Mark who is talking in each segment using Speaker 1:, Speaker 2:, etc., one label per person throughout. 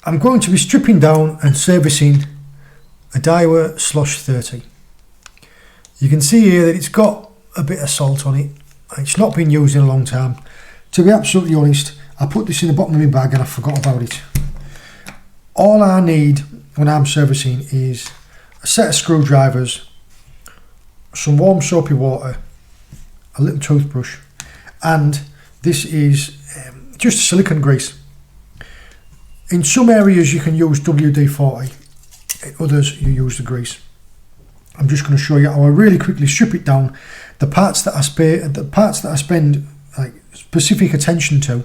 Speaker 1: I'm going to be stripping down and servicing a Daiwa Sl30sh. You can see here that it's got a bit of salt on it. It's not been used in a long time. To be absolutely honest, I put this in the bottom of my bag and I forgot about it. All I need when I'm servicing is a set of screwdrivers, some warm soapy water, a little toothbrush, and this is just silicone grease. In some areas you can use WD-40, in others you use the grease. I'm just going to show you how I really quickly strip it down, the parts that I spend like specific attention to,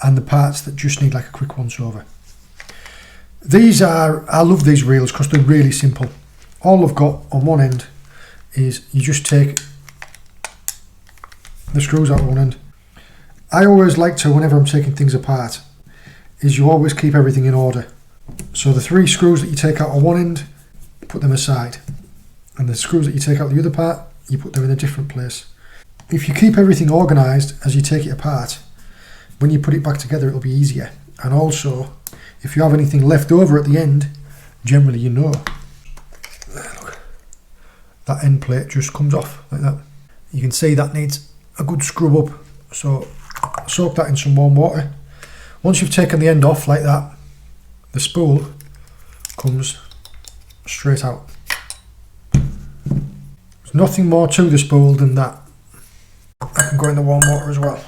Speaker 1: and the parts that just need like a quick once over. I love these reels because they're really simple. All I've got on one end is you just take the screws out of one end. I always like to, whenever I'm taking things apart, is you always keep everything in order. So the 3 screws that you take out on one end, put them aside. And the screws that you take out the other part, you put them in a different place. If you keep everything organised as you take it apart, when you put it back together it'll be easier. And also, if you have anything left over at the end, generally you know. There, look. That end plate just comes off like that. You can see that needs a good scrub up, so soak that in some warm water. Once you've taken the end off like that, the spool comes straight out. There's nothing more to the spool than that. I can go in the warm water as well.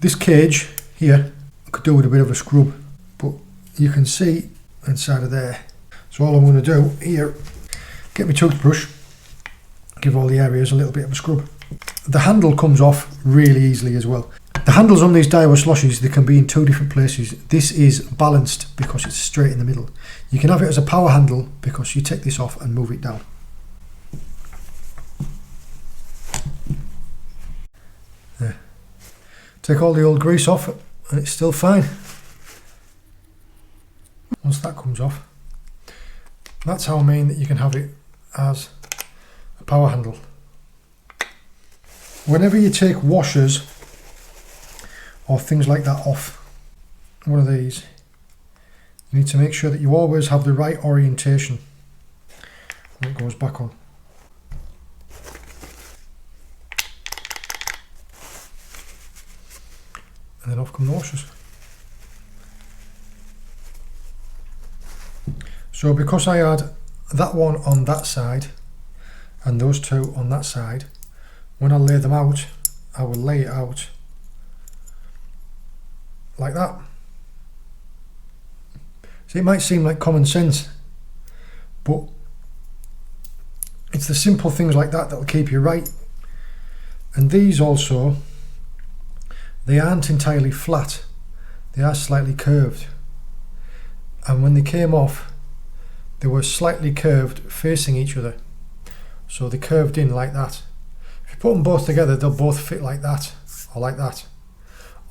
Speaker 1: This cage here, I could do with a bit of a scrub, but you can see inside of there. So all I'm going to do here, get my toothbrush, give all the areas a little bit of a scrub. The handle comes off really easily as well. The handles on these Daiwa Sl30sh, they can be in 2 different places. This is balanced because it's straight in the middle. You can have it as a power handle because you take this off and move it down. There. Take all the old grease off and it's still fine. Once that comes off, that's how I mean that you can have it as a power handle. Whenever you take washers or things like that off one of these, you need to make sure that you always have the right orientation when it goes back on. And then off come the washers. So because I had that one on that side and those 2 on that side, when I lay them out, I will lay it out like that. So it might seem like common sense, but it's the simple things like that that'll keep you right. And these also, they aren't entirely flat, they are slightly curved. And when they came off, they were slightly curved facing each other. So they curved in like that. If you put them both together, they'll both fit like that, or like that,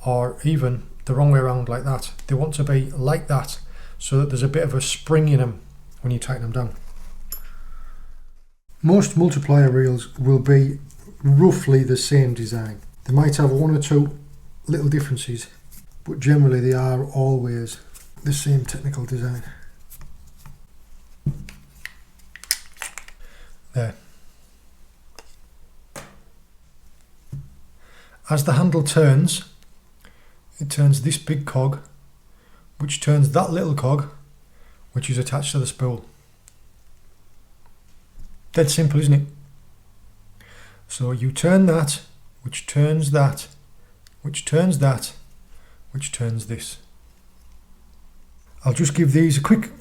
Speaker 1: or even the wrong way around like that. They want to be like that so that there's a bit of a spring in them when you tighten them down. Most multiplier reels will be roughly the same design. They might have 1 or 2 little differences, but generally they are always the same technical design. There. As the handle turns, it turns this big cog, which turns that little cog, which is attached to the spool. Dead simple, isn't it? So you turn that, which turns that, which turns that, which turns this. I'll just give these a quick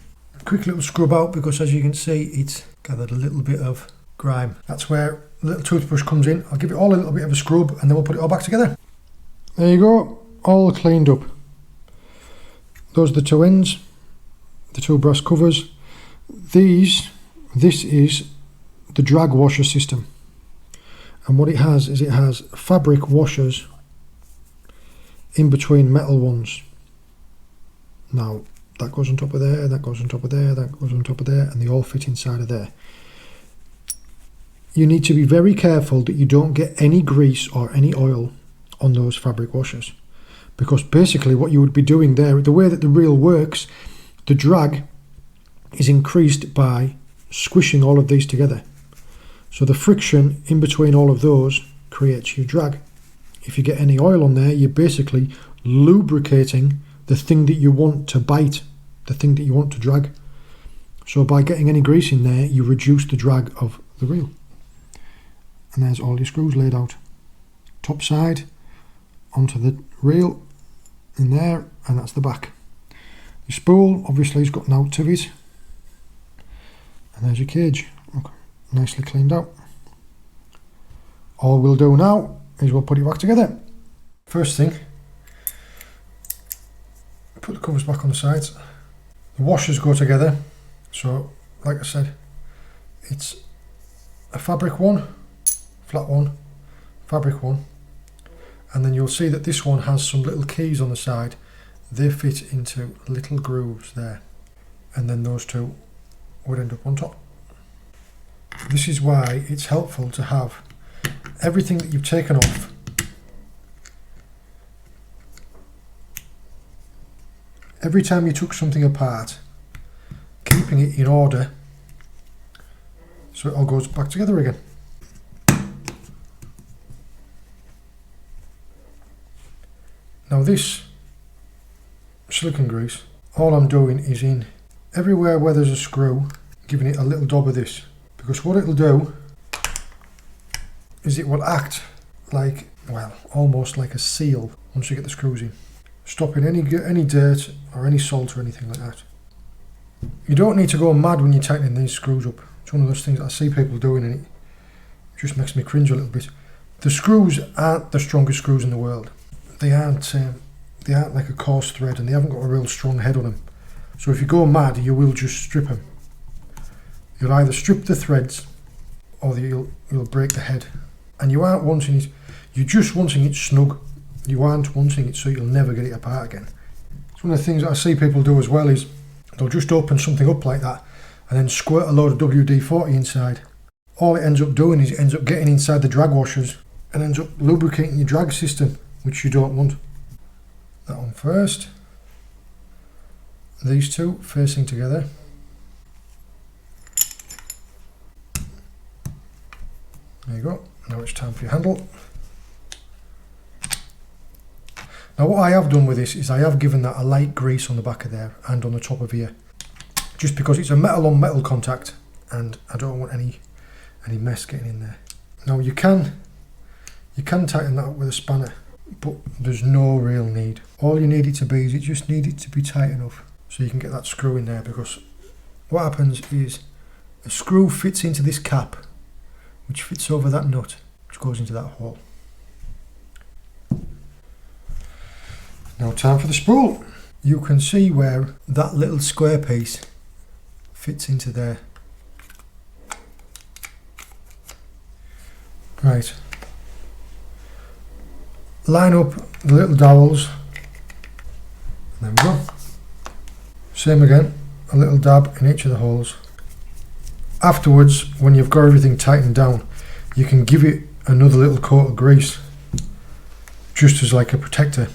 Speaker 1: little scrub out because as you can see it's gathered a little bit of grime. That's where the little toothbrush comes in. I'll give it all a little bit of a scrub and then we'll put it all back together. There you go, all cleaned up. Those are the 2 ends, the 2 brass covers. This is the drag washer system, and what it has is it has fabric washers in between metal ones. Now that goes on top of there, that goes on top of there, that goes on top of there, and they all fit inside of there. You need to be very careful that you don't get any grease or any oil on those fabric washers, because basically what you would be doing there, the way that the reel works the drag is increased by squishing all of these together. So the friction in between all of those creates your drag. If you get any oil on there, you're basically lubricating the thing that you want to bite, the thing that you want to drag. So by getting any grease in there, you reduce the drag of the reel. And there's all your screws laid out. Top side onto the reel in there, and that's the back. The spool obviously has got an out to it. And there's your cage. Okay, nicely cleaned out. All we'll do now is we'll put it back together. First thing, put the covers back on the sides. The washers go together. So, like I said, it's a fabric one, flat one, fabric one, and then you'll see that this one has some little keys on the side. They fit into little grooves there, and then those two would end up on top. This is why it's helpful to have everything that you've taken off every time you took something apart, keeping it in order so it all goes back together again. Now this silicone grease, all I'm doing is in everywhere where there's a screw, giving it a little dab of this, because what it'll do is it will act like, well, almost like a seal once you get the screws in, stopping any dirt or any salt or anything like that. You don't need to go mad when you're tightening these screws up. It's one of those things that I see people doing and it just makes me cringe a little bit. The screws aren't the strongest screws in the world. They aren't like a coarse thread, and they haven't got a real strong head on them. So if you go mad, you will just strip them. You'll either strip the threads or you'll break the head. And you aren't wanting it, you're just wanting it snug. You aren't wanting it so you'll never get it apart again. It's one of the things that I see people do as well is they'll just open something up like that and then squirt a load of WD-40 inside. All it ends up doing is it ends up getting inside the drag washers and ends up lubricating your drag system, which you don't want. That one first. These two facing together. There you go. Now it's time for your handle. Now what I have done with this is I have given that a light grease on the back of there and on the top of here, just because it's a metal on metal contact and I don't want any mess getting in there. Now you can tighten that up with a spanner, but there's no real need. All you need it to be is you just need it to be tight enough so you can get that screw in there, because what happens is a screw fits into this cap which fits over that nut which goes into that hole. Now time for the spool. You can see where that little square piece fits into there. Right. Line up the little dowels. There we go. Same again, a little dab in each of the holes. Afterwards, when you've got everything tightened down, you can give it another little coat of grease, just as like a protector,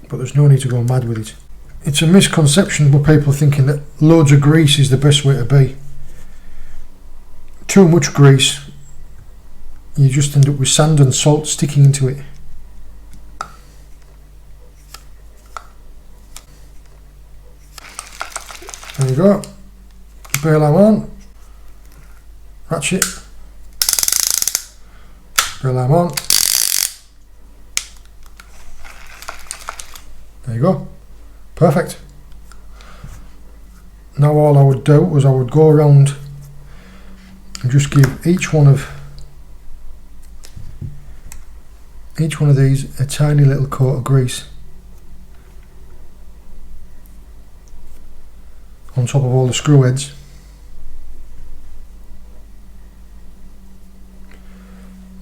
Speaker 1: but there's no need to go mad with it. It's a misconception with people thinking that loads of grease is the best way to be. Too much grease, you just end up with sand and salt sticking into it. There you go. Bail arm on. Ratchet. Bail arm on. There you go. Perfect. Now all I would do was I would go around and just give each one of these a tiny little coat of grease on top of all the screw heads.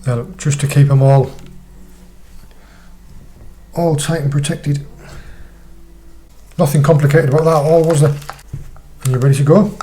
Speaker 1: Now, just to keep them all tight and protected. Nothing complicated about that at all, was there? And you're ready to go.